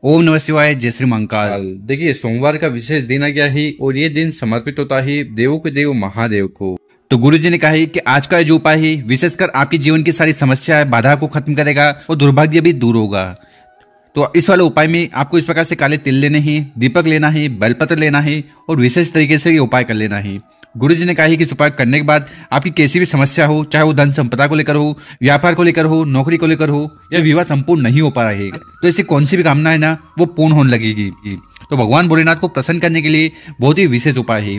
ओम नमः शिवाय, जय श्री महाकाल। देखिए, सोमवार का विशेष दिन आ गया है और ये दिन समर्पित होता है देवों के देव महादेव को। तो गुरुजी ने कहा है कि आज का जो उपाय है विशेषकर आपके जीवन की सारी समस्या बाधा को खत्म करेगा और दुर्भाग्य भी दूर होगा। तो इस वाले उपाय में आपको इस प्रकार से काले तिल लेने हैं, दीपक लेना है, बेलपत्र लेना है और विशेष तरीके से ये उपाय कर लेना है। गुरुजी ने कहा है कि इस उपाय करने के बाद आपकी कैसी भी समस्या हो, चाहे वो धन संपदा को लेकर हो, व्यापार को लेकर हो, नौकरी को लेकर हो या विवाह संपूर्ण नहीं हो पा रहा है, तो ऐसी कौन सी भी कामना है ना वो पूर्ण होने लगेगी। तो भगवान भोलेनाथ को प्रसन्न करने के लिए बहुत ही विशेष उपाय है।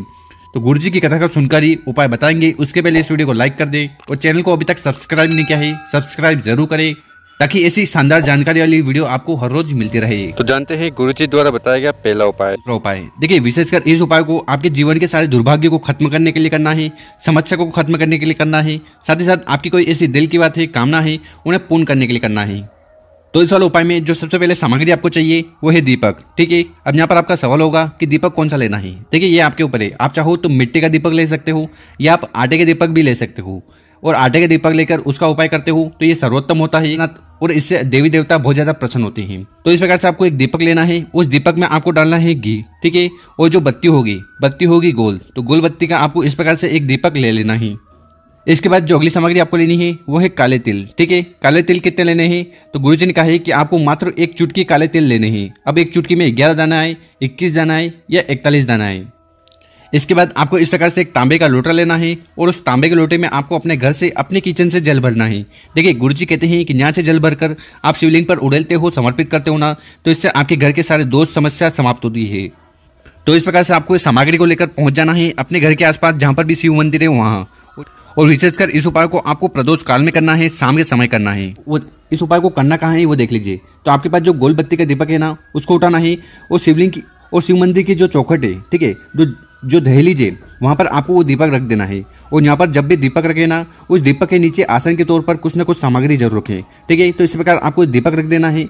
तो गुरुजी की कथा का सुनकर ही उपाय बताएंगे। उसके पहले इस वीडियो को लाइक कर दें और चैनल को अभी तक सब्सक्राइब नहीं किया है सब्सक्राइब जरूर करें, ताकि ऐसी शानदार जानकारी वाली वीडियो आपको हर रोज मिलती रहे। तो जानते हैं गुरुजी द्वारा बताया गया पहला उपाय। देखिए, विशेषकर इस उपाय को आपके जीवन के सारे दुर्भाग्य को खत्म करने के लिए करना है, समस्या को खत्म करने के लिए करना है, साथ ही साथ आपकी कोई ऐसी दिल की बात है, कामना है, उन्हें पूर्ण करने के लिए करना है। तो इस वाले उपाय में जो सबसे पहले सामग्री आपको चाहिए वो है दीपक। ठीक है, अब यहाँ पर आपका सवाल होगा कि दीपक कौन सा लेना है। देखिए, ये आपके ऊपर है। आप चाहो तो मिट्टी का दीपक ले सकते हो या आप आटे के दीपक भी ले सकते हो, और आटे के दीपक लेकर उसका उपाय करते हो तो ये सर्वोत्तम होता है और इससे देवी देवता बहुत ज्यादा प्रसन्न होते हैं। तो इस प्रकार से आपको एक दीपक लेना है। उस दीपक में आपको डालना है घी। ठीक है, और जो बत्ती होगी गोल, तो गोल बत्ती का आपको इस प्रकार से एक दीपक ले लेना है। इसके बाद जो अगली सामग्री आपको लेनी है वो है काले तिल। ठीक है, काले तिल कितने लेने हैं, तो गुरुजी ने कहा है कि आपको मात्र एक चुटकी काले तिल लेने हैं। अब एक चुटकी में 11 दाना है, 21 दाना है या 41 दाना है। इसके बाद आपको इस प्रकार से एक तांबे का लोटा लेना है और उस तांबे के लोटे में आपको अपने घर से, अपने किचन से जल भरना है। देखिए, गुरुजी कहते हैं कि यहाँ से जल भरकर आप शिवलिंग पर उड़ेलते हो, समर्पित करते हो ना, तो इससे आपके घर के सारे दोष समस्या समाप्त होती है। तो इस प्रकार से आपको इस सामग्री को लेकर पहुंच जाना है अपने घर के आसपास जहां पर भी शिव मंदिर है वहां। और विशेषकर इस उपाय को आपको प्रदोष काल में करना है, शाम के समय करना है। वो इस उपाय को करना कहाँ है वो देख लीजिए। तो आपके पास जो गोल बत्ती का दीपक है ना उसको उठाना है और शिवलिंग की और शिव मंदिर की जो चौखट है, ठीक है, जो दहलीज है वहां पर आपको वो दीपक रख देना है। और यहाँ पर जब भी दीपक रखे ना, उस दीपक के नीचे आसन के तौर पर कुछ न कुछ सामग्री जरूर रखें। ठीक है, तो इस प्रकार आपको दीपक रख देना है।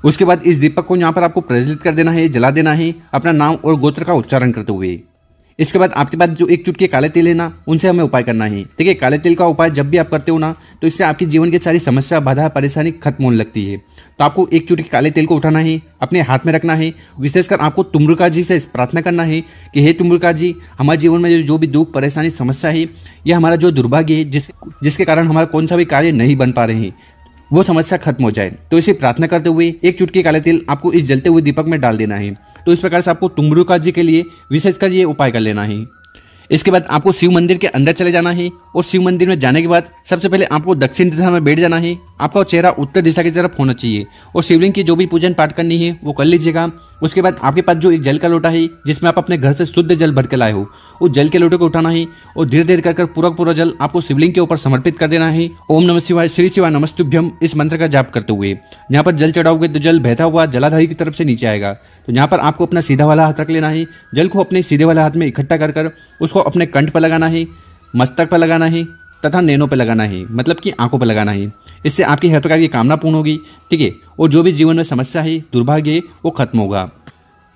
उसके बाद इस दीपक को यहाँ पर आपको प्रज्वलित कर देना है, जला देना है अपना नाम और गोत्र का उच्चारण करते हुए। इसके बाद आपके पास जो एक चुटकी काले तिल है ना उनसे हमें उपाय करना है। देखिए, काले तिल का उपाय जब भी आप करते हो ना तो इससे आपके जीवन की सारी समस्या, बाधा, परेशानी खत्म होने लगती है। तो आपको एक चुटकी काले तिल को उठाना है, अपने हाथ में रखना है। विशेषकर आपको तुम्रुका जी से प्रार्थना करना है कि हे तुम्रुका जी, हमारे जीवन में जो भी दुख, परेशानी, समस्या है, यह हमारा जो दुर्भाग्य है जिसके कारण हमारा कौन सा भी कार्य नहीं बन पा रहे हैं, वो समस्या खत्म हो जाए। तो इसे प्रार्थना करते हुए एक चुटकी काले तिल आपको इस जलते हुए दीपक में डाल देना है। तो इस प्रकार से आपको तुम्रुका जी के लिए विशेषकर ये उपाय कर लेना है। इसके बाद आपको शिव मंदिर के अंदर चले जाना है और शिव मंदिर में जाने के बाद सबसे पहले आपको दक्षिण दिशा में बैठ जाना है। आपका चेहरा उत्तर दिशा की तरफ होना चाहिए और शिवलिंग की जो भी पूजन पाठ करनी है वो कर लीजिएगा। उसके बाद आपके पास जो एक जल का लोटा है जिसमें आप अपने घर से शुद्ध जल भर के लाए हो, उस जल के लोटे को उठाना है और धीरे धीरे कर पूरा जल आपको शिवलिंग के ऊपर समर्पित कर देना है। ओम नमः शिवाय, श्री शिवाय नमस्तुभ्यम इस मंत्र का जाप करते हुए यहाँ पर जल चढ़ाओगे तो जल बहता हुआ जलाधारी की तरफ से नीचे आएगा। तो यहाँ पर आपको अपना सीधा वाला हाथ रख लेना है। जल को अपने सीधे वाले हाथ में इकट्ठा कर उसको अपने कंठ पर लगाना है, मस्तक पर लगाना है तथा नैनों पर लगाना है, मतलब कि आंखों पर लगाना है। इससे आपकी हर प्रकार की कामना पूर्ण होगी। ठीक है, और जो भी जीवन में समस्या है, दुर्भाग्य है, वो खत्म होगा।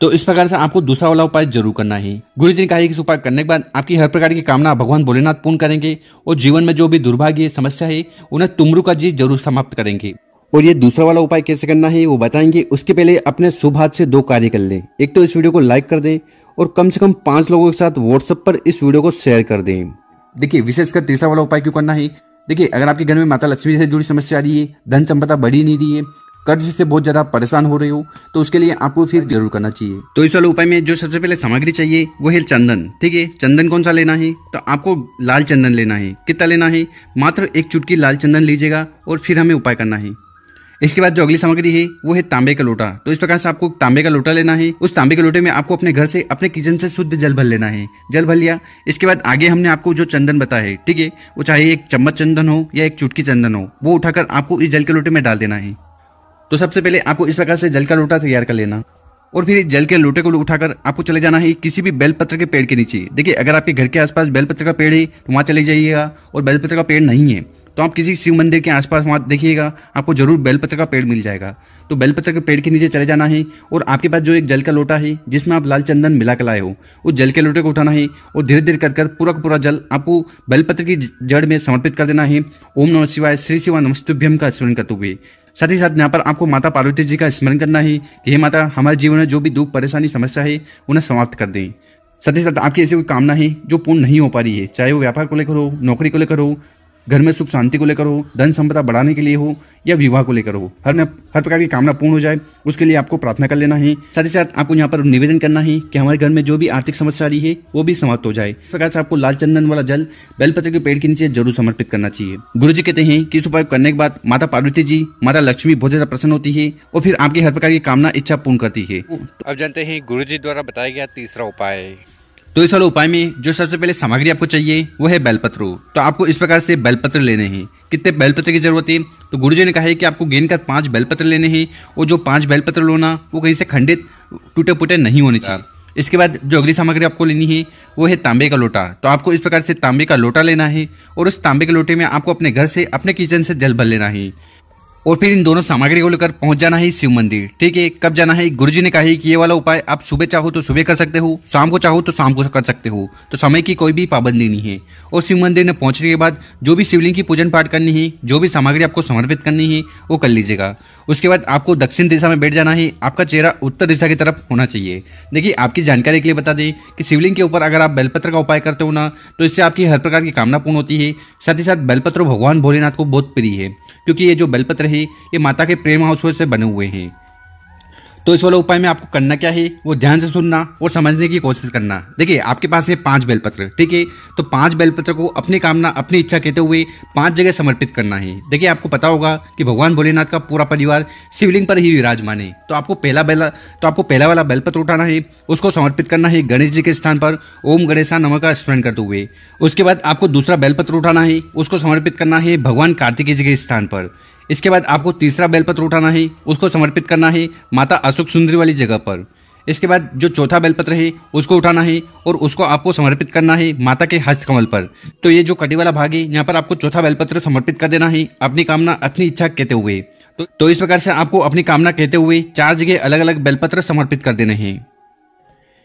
तो इस प्रकार से आपको दूसरा वाला उपाय जरूर करना है। गुरु जी ने कहा है कि इस उपाय करने के बाद आपकी हर प्रकार की कामना भगवान भोलेनाथ पूर्ण करेंगे और जीवन में जो भी दुर्भाग्य, समस्या है, उन्हें तुम्रुका जी जरूर समाप्त करेंगे। और ये दूसरा वाला उपाय कैसे करना है वो बताएंगे। उसके पहले अपने शुभ हाथ से 2 कार्य कर लें। एक तो इस वीडियो को लाइक कर दें और कम से कम 5 लोगों के साथ व्हाट्सएप पर इस वीडियो को शेयर कर दें। देखिए, विशेषकर तीसरा वाला उपाय क्यों करना है। देखिए, अगर आपके घर में माता लक्ष्मी से जुड़ी समस्या आ रही है, धन संपदा बढ़ी नहीं रही है, कर्ज से बहुत ज्यादा परेशान हो रहे हो, तो उसके लिए आपको फिर जरूर करना चाहिए। तो इस वाले उपाय में जो सबसे पहले सामग्री चाहिए वो है चंदन। ठीक है, चंदन कौन सा लेना है, तो आपको लाल चंदन लेना है। कितना लेना है, मात्र एक चुटकी लाल चंदन लीजिएगा और फिर हमें उपाय करना है। इसके बाद जो अगली सामग्री है वो है तांबे का लोटा। तो इस प्रकार से आपको तांबे का लोटा लेना है। उस तांबे के लोटे में आपको अपने घर से, अपने किचन से शुद्ध जल भर लेना है। जल भर लिया, इसके बाद आगे हमने आपको जो चंदन बताया है, ठीक है, वो चाहे एक चम्मच चंदन हो या एक चुटकी चंदन हो, वो उठाकर आपको इस जल के लोटे में डाल देना है। तो सबसे पहले आपको इस प्रकार से जल का लोटा तैयार कर लेना और फिर जल के लोटे को उठाकर आपको चले जाना है किसी भी बेलपत्र के पेड़ के नीचे। देखिए, अगर आपके घर के आसपास बेलपत्र का पेड़ है तो वहां चले जाइएगा, और बेलपत्र का पेड़ नहीं है तो आप किसी शिव मंदिर के आसपास वहां देखिएगा, आपको जरूर बेलपत्र का पेड़ मिल जाएगा। तो बेलपत्र के पेड़ के नीचे चले जाना है और आपके पास जो एक जल का लोटा है जिसमें आप लाल चंदन मिला कर लाए हो, उस जल के लोटे को उठाना है और धीरे धीरे कर पूरा जल आपको बेलपत्र की जड़ में समर्पित कर देना है। ओम नमः शिवाय, श्री शिवाय नमस्तुभ्यम का स्मरण करते हुए साथ ही साथ यहाँ पर आपको माता पार्वती जी का स्मरण करना है कि हे माता, हमारे जीवन में जो भी दुख परेशानी समस्या है उन्हें समाप्त कर दें। साथ ही साथ आपकी ऐसी कोई कामना है जो पूर्ण नहीं हो पा रही है, चाहे वो व्यापार को लेकर हो, नौकरी को लेकर हो, घर में सुख शांति को लेकर हो, धन संपदा बढ़ाने के लिए हो या विवाह को लेकर हो, हर प्रकार की कामना पूर्ण हो जाए, उसके लिए आपको प्रार्थना कर लेना है। साथ ही साथ आपको यहाँ पर निवेदन करना है कि हमारे घर में जो भी आर्थिक समस्या आ रही है वो भी समाप्त हो जाए। इस प्रकार से आपको लाल चंदन वाला जल बेलपत्र के पेड़ के नीचे जरूर समर्पित करना चाहिए। गुरु जी कहते हैं कि इस उपाय करने के बाद माता पार्वती जी, माता लक्ष्मी बहुत ज्यादा प्रसन्न होती है और फिर आपकी हर प्रकार की कामना इच्छा पूर्ण करती है। अब जानते हैं गुरु जी द्वारा बताया गया तीसरा उपाय। तो इस वाले उपाय में जो सबसे पहले सामग्री आपको चाहिए वो है बेलपत्र। तो आपको इस प्रकार से बेलपत्र लेने हैं। कितने बेलपत्र की जरूरत है? तो गुरुजी ने कहा है कि आपको गिन कर 5 बेलपत्र लेने हैं और जो 5 बेलपत्र लोना वो कहीं से खंडित टूटे फूटे नहीं होने चाहिए। इसके बाद जो अगली सामग्री आपको लेनी है वो है तांबे का लोटा। तो आपको इस प्रकार से तांबे का लोटा लेना है और उस तांबे के लोटे में आपको अपने घर से, अपने किचन से जल भर लेना है और फिर इन दोनों सामग्री को लेकर पहुंच जाना है शिव मंदिर। ठीक है, कब जाना है? गुरुजी ने कहा है कि ये वाला उपाय आप सुबह चाहो तो सुबह कर सकते हो, शाम को चाहो तो शाम को कर सकते हो, तो समय की कोई भी पाबंदी नहीं है। और शिव मंदिर में पहुंचने के बाद जो भी शिवलिंग की पूजन पाठ करनी है, जो भी सामग्री आपको समर्पित करनी है वो कर लीजिएगा। उसके बाद आपको दक्षिण दिशा में बैठ जाना है। आपका चेहरा उत्तर दिशा की तरफ होना चाहिए। देखिए, आपकी जानकारी के लिए बता दें कि शिवलिंग के ऊपर अगर आप बेलपत्र का उपाय करते हो ना, तो इससे आपकी हर प्रकार की कामना पूर्ण होती है। साथ ही साथ बेलपत्र भगवान भोलेनाथ को बहुत प्रिय है, क्योंकि ये जो बेलपत्र है ये माता के प्रेम हाउस से बने हुए हैं। तो इस वाले उपाय में आपको करना क्या है वो ध्यान से सुनना और समझने की कोशिश करना। देखिए, आपके पास है 5 बेलपत्र। ठीक है, तो 5 बेलपत्र को अपनी कामना, अपनी इच्छा कहते हुए 5 जगह समर्पित करना है। देखिए, आपको पता होगा कि भगवान भोलेनाथ का पूरा परिवार शिवलिंग पर ही विराजमान है। तो आपको पहला वाला बेलपत्र उठाना है, उसको समर्पित करना है गणेश जी के स्थान पर ओम गणेशा नमः का स्मरण करते हुए। उसके बाद आपको दूसरा बेलपत्र उठाना है, उसको समर्पित करना है भगवान कार्तिकेय जी के स्थान पर। इसके बाद आपको तीसरा बेलपत्र उठाना है, उसको समर्पित करना है माता अशोक सुंदरी वाली जगह पर। इसके बाद जो चौथा बेलपत्र है उसको उठाना है और उसको आपको समर्पित करना है माता के हस्त कमल पर। तो ये जो कटी वाला भाग है, यहाँ पर आपको चौथा बेलपत्र समर्पित कर देना है अपनी कामना, अपनी इच्छा कहते हुए। तो इस प्रकार से आपको अपनी कामना कहते हुए 4 जगह अलग अलग बेलपत्र समर्पित कर देने हैं।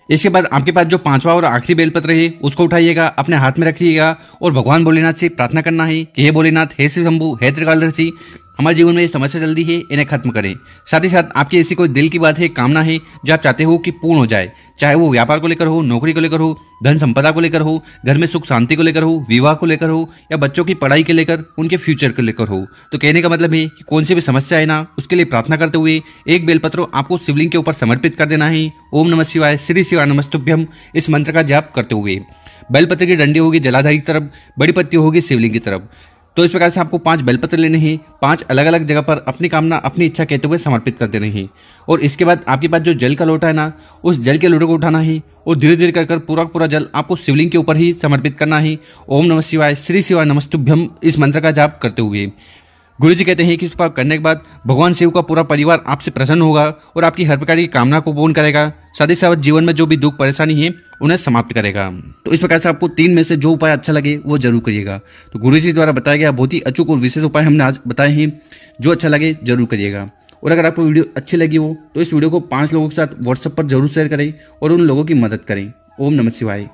इसके बाद आपके पास जो 5वां और आखिरी बेलपत्र है उसको उठाइएगा, अपने हाथ में रखिएगा और भगवान भोलेनाथ से प्रार्थना करना है कि हे भोलेनाथ, हे श्री शंभु, हे त्रिकालदर्शी, हमारे जीवन में ये समस्या चल रही है, इन्हें खत्म करें। साथ ही साथ आपकी ऐसी कोई दिल की बात है, कामना है जो आप चाहते हो कि पूर्ण हो जाए, चाहे वो व्यापार को लेकर हो, नौकरी को लेकर हो, धन संपदा को लेकर हो, घर में सुख शांति को लेकर हो, विवाह को लेकर हो या बच्चों की पढ़ाई के लेकर, उनके फ्यूचर को लेकर हो। तो कहने का मतलब है कि कौन सी भी समस्या है ना, उसके लिए प्रार्थना करते हुए 1 बेलपत्र आपको शिवलिंग के ऊपर समर्पित कर देना है। ओम नमः शिवाय, श्री शिवाय नमस्तुभ्यम, इस मंत्र का जाप करते हुए। बेलपत्र की डंडी होगी जलाधारी की तरफ, बड़ी पत्ती होगी शिवलिंग की तरफ। तो इस प्रकार से आपको 5 बेलपत्र लेने हैं, 5 अलग अलग जगह पर अपनी कामना, अपनी इच्छा कहते हुए समर्पित कर देने हैं। और इसके बाद आपके पास जो जल का लोटा है ना, उस जल के लोटे को उठाना है और धीरे धीरे कर पूरा जल आपको शिवलिंग के ऊपर ही समर्पित करना है। ओम नमः शिवाय, श्री शिवाय नमस्तुभ्यम, इस मंत्र का जाप करते हुए। गुरु जी कहते हैं कि इस पर करने के बाद भगवान शिव का पूरा परिवार आपसे प्रसन्न होगा और आपकी हर प्रकार की कामना को पूर्ण करेगा। साथ ही साथ जीवन में जो भी दुख परेशानी है उन्हें समाप्त करेगा। तो इस प्रकार से आपको 3 में से जो उपाय अच्छा लगे वो जरूर करिएगा। तो गुरु जी द्वारा बताया गया बहुत ही अचूक और विशेष उपाय हमने आज बताए हैं, जो अच्छा लगे जरूर करिएगा। और अगर आपको वीडियो अच्छी लगी हो तो इस वीडियो को 5 लोगों के साथ व्हाट्सएप पर जरूर शेयर करें और उन लोगों की मदद करें। ओम नमः शिवाय।